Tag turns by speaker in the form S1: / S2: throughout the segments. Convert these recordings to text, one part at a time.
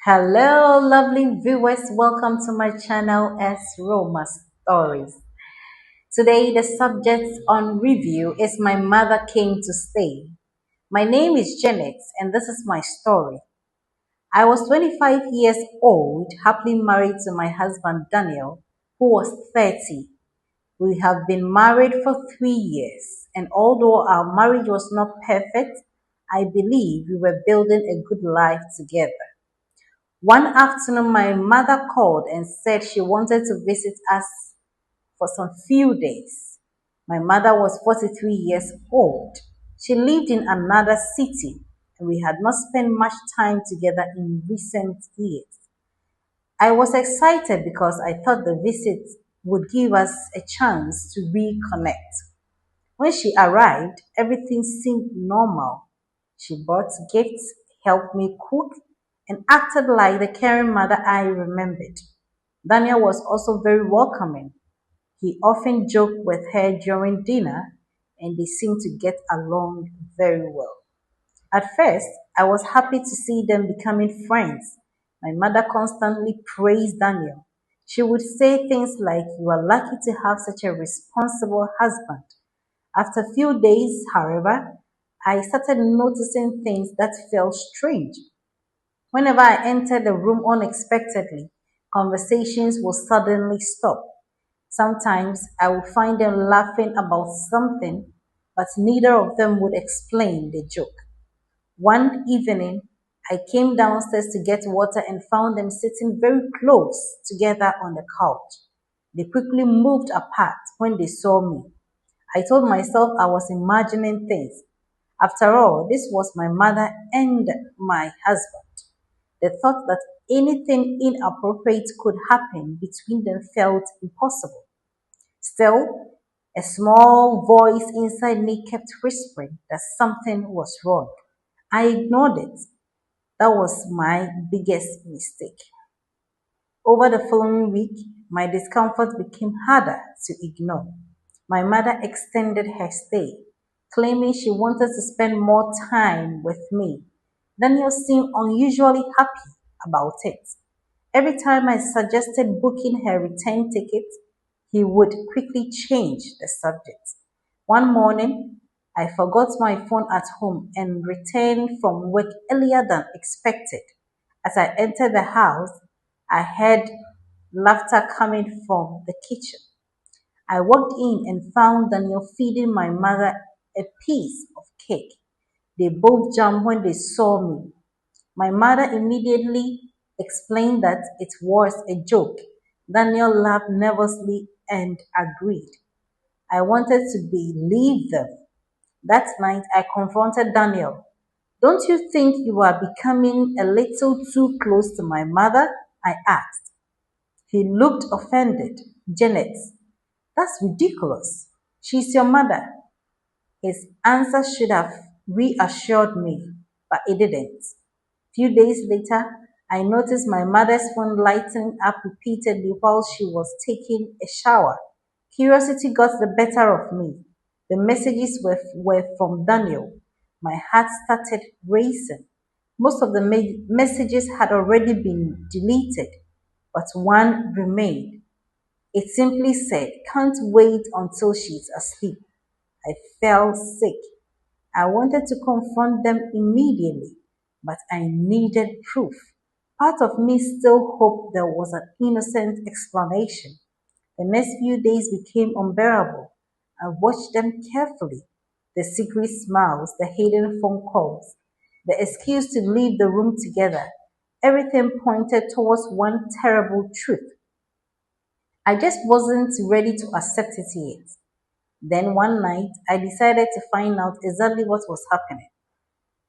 S1: Hello, lovely viewers. Welcome to my channel, SROMA Stories. Today, the subject on review is My Mother Came to Stay. My name is Janet, and this is my story. I was 25 years old, happily married to my husband Daniel, who was 30. We have been married for 3 years, and although our marriage was not perfect, I believe we were building a good life together. One afternoon, my mother called and said she wanted to visit us for some few days. My mother was 43 years old. She lived in another city, and we had not spent much time together in recent years. I was excited because I thought the visit would give us a chance to reconnect. When she arrived, everything seemed normal. She brought gifts, helped me cook, and acted like the caring mother I remembered. Daniel was also very welcoming. He often joked with her during dinner, and they seemed to get along very well. At first, I was happy to see them becoming friends. My mother constantly praised Daniel. She would say things like, "You are lucky to have such a responsible husband." After a few days, however, I started noticing things that felt strange. Whenever I entered the room unexpectedly, conversations would suddenly stop. Sometimes I would find them laughing about something, but neither of them would explain the joke. One evening, I came downstairs to get water and found them sitting very close together on the couch. They quickly moved apart when they saw me. I told myself I was imagining things. After all, this was my mother and my husband. The thought that anything inappropriate could happen between them felt impossible. Still, a small voice inside me kept whispering that something was wrong. I ignored it. That was my biggest mistake. Over the following week, my discomfort became harder to ignore. My mother extended her stay, claiming she wanted to spend more time with me. Daniel seemed unusually happy about it. Every time I suggested booking her return ticket, he would quickly change the subject. One morning, I forgot my phone at home and returned from work earlier than expected. As I entered the house, I heard laughter coming from the kitchen. I walked in and found Daniel feeding my mother a piece of cake. They both jumped when they saw me. My mother immediately explained that it was a joke. Daniel laughed nervously and agreed. I wanted to believe them. That night, I confronted Daniel. "Don't you think you are becoming a little too close to my mother?" I asked. He looked offended. "Janet, that's ridiculous. She's your mother." His answer should have reassured me, but it didn't. Few days later, I noticed my mother's phone lighting up repeatedly while she was taking a shower. Curiosity got the better of me. The messages were from Daniel. My heart started racing. Most of the messages had already been deleted, but one remained. It simply said, "Can't wait until she's asleep." I felt sick. I wanted to confront them immediately, but I needed proof. Part of me still hoped there was an innocent explanation. The next few days became unbearable. I watched them carefully. The secret smiles, the hidden phone calls, the excuse to leave the room together. Everything pointed towards one terrible truth. I just wasn't ready to accept it yet. Then one night, I decided to find out exactly what was happening.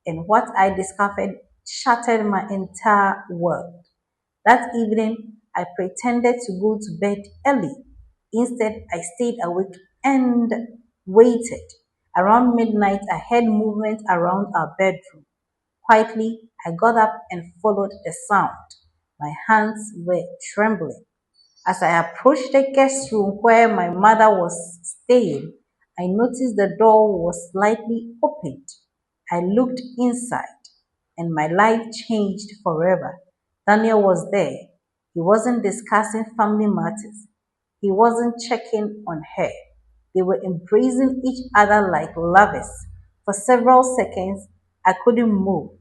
S1: And what I discovered shattered my entire world. That evening, I pretended to go to bed early. Instead, I stayed awake and waited. Around midnight, I heard movement around our bedroom. Quietly, I got up and followed the sound. My hands were trembling. As I approached the guest room where my mother was staying, I noticed the door was slightly opened. I looked inside, and my life changed forever. Daniel was there. He wasn't discussing family matters. He wasn't checking on her. They were embracing each other like lovers. For several seconds, I couldn't move.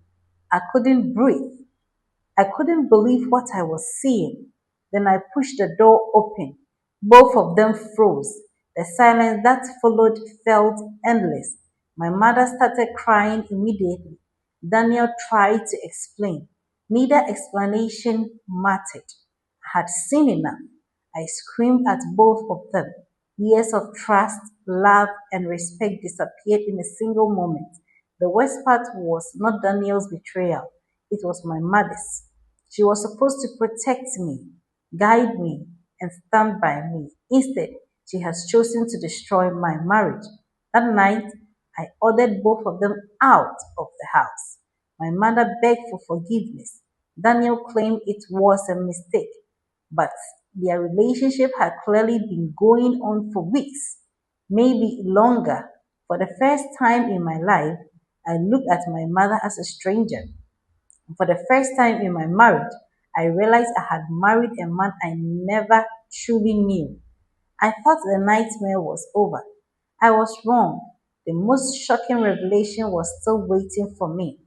S1: I couldn't breathe. I couldn't believe what I was seeing. Then I pushed the door open. Both of them froze. The silence that followed felt endless. My mother started crying immediately. Daniel tried to explain. Neither explanation mattered. I had seen enough. I screamed at both of them. Years of trust, love, and respect disappeared in a single moment. The worst part was not Daniel's betrayal, it was my mother's. She was supposed to protect me, guide me, and stand by me. Instead, she has chosen to destroy my marriage. That night, I ordered both of them out of the house. My mother begged for forgiveness. Daniel claimed it was a mistake, but their relationship had clearly been going on for weeks, maybe longer. For the first time in my life, I looked at my mother as a stranger. For the first time in my marriage, I realized I had married a man I never truly knew. I thought the nightmare was over. I was wrong. The most shocking revelation was still waiting for me.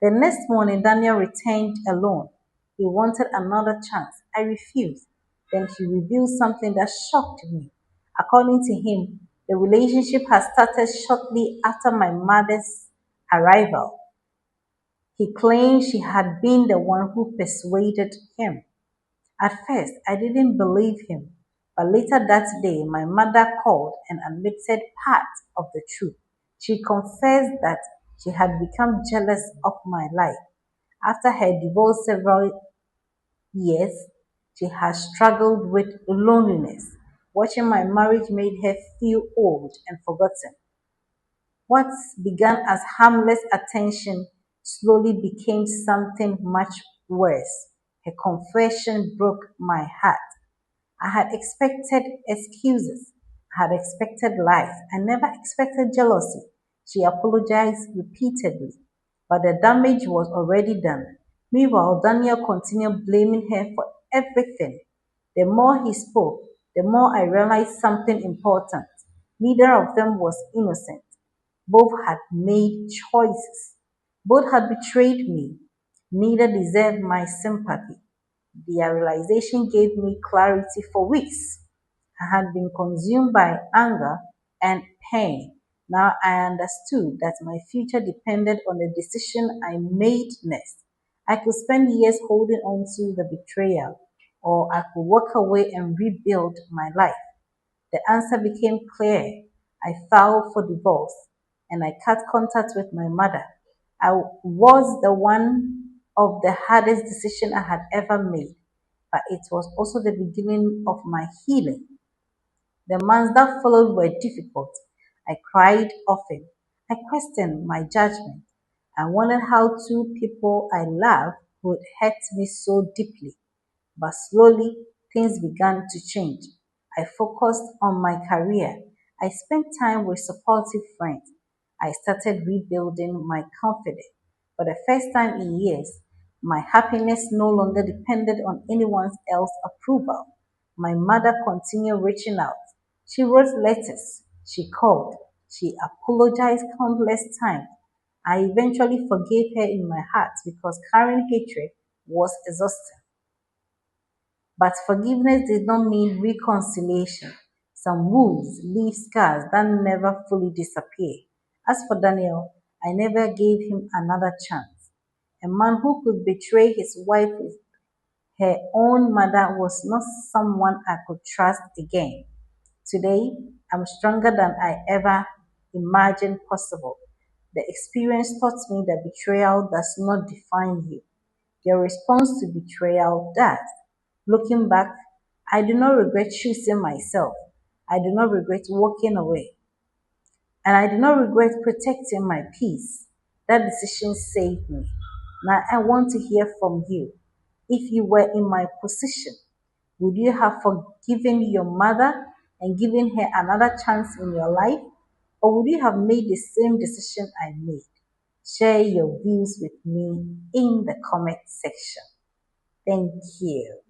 S1: The next morning, Daniel returned alone. He wanted another chance. I refused. Then he revealed something that shocked me. According to him, the relationship had started shortly after my mother's arrival. He claimed she had been the one who persuaded him. At first, I didn't believe him, but later that day, my mother called and admitted part of the truth. She confessed that she had become jealous of my life. After her divorce several years, she has struggled with loneliness. Watching my marriage made her feel old and forgotten. What began as harmless attention slowly became something much worse. Her confession broke my heart. I had expected excuses. I had expected lies. I never expected jealousy. She apologized repeatedly, but the damage was already done. Meanwhile, Daniel continued blaming her for everything. The more he spoke, the more I realized something important. Neither of them was innocent. Both had made choices. Both had betrayed me. Neither deserved my sympathy. Their realization gave me clarity for weeks. I had been consumed by anger and pain. Now I understood that my future depended on the decision I made next. I could spend years holding on to the betrayal, or I could walk away and rebuild my life. The answer became clear. I filed for divorce and I cut contact with my mother. I was the one of the hardest decision I had ever made, but it was also the beginning of my healing. The months that followed were difficult. I cried often. I questioned my judgment. I wondered how two people I loved would hurt me so deeply. But slowly, things began to change. I focused on my career. I spent time with supportive friends. I started rebuilding my confidence. For the first time in years, my happiness no longer depended on anyone else's approval. My mother continued reaching out. She wrote letters. She called. She apologized countless times. I eventually forgave her in my heart because carrying hatred was exhausting. But forgiveness did not mean reconciliation. Some wounds leave scars that never fully disappear. As for Daniel, I never gave him another chance. A man who could betray his wife with her own mother was not someone I could trust again. Today, I'm stronger than I ever imagined possible. The experience taught me that betrayal does not define you. Your response to betrayal does. Looking back, I do not regret choosing myself. I do not regret walking away. And I do not regret protecting my peace. That decision saved me. Now I want to hear from you. If you were in my position, would you have forgiven your mother and given her another chance in your life? Or would you have made the same decision I made? Share your views with me in the comment section. Thank you.